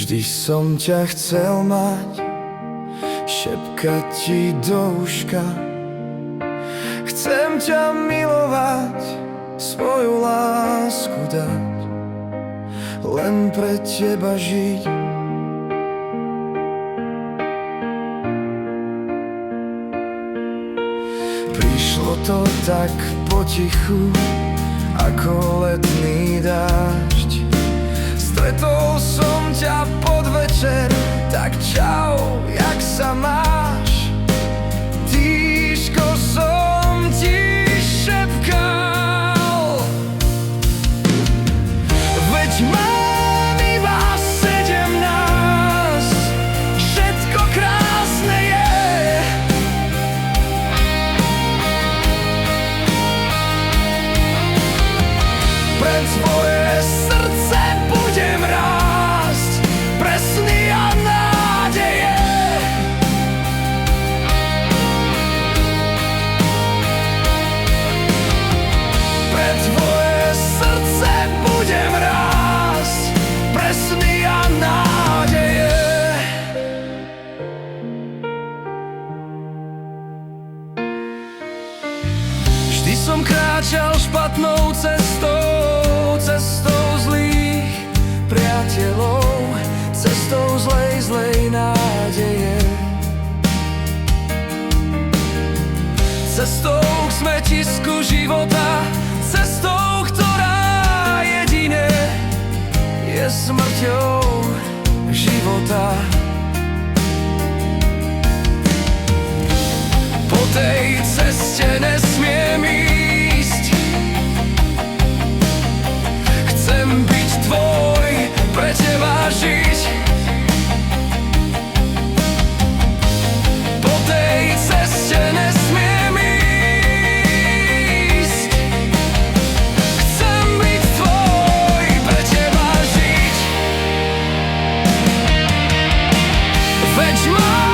Vždy som ťa chcel mať, šepkať ti do uška. Chcem ťa milovať, svoju lásku dať, len pre teba žiť. Prišlo to tak potichu, ako letný dážď. Stretol som ťa podvečer, tak čau, jak sa máš? Tíško som ti šepkal, veď mám iba 17, všetko krásne je. Pre tvoje srdce budem rásť, pre sny a nádeje. Pre tvoje srdce budem rásť, pre sny a nádeje. Vždy som kráčal špatnou cestou, cestou zlých priateľov, cestou zlej nádeje, cestou k smetisku života, cestou, ktorá jedine je smrťou života. Po tej ceste nesmiem ísť, chcem byť tvoj, pre teba žiť. Po tej ceste nesmiem ísť, chcem byť tvoj, pre teba žiť. Veď mám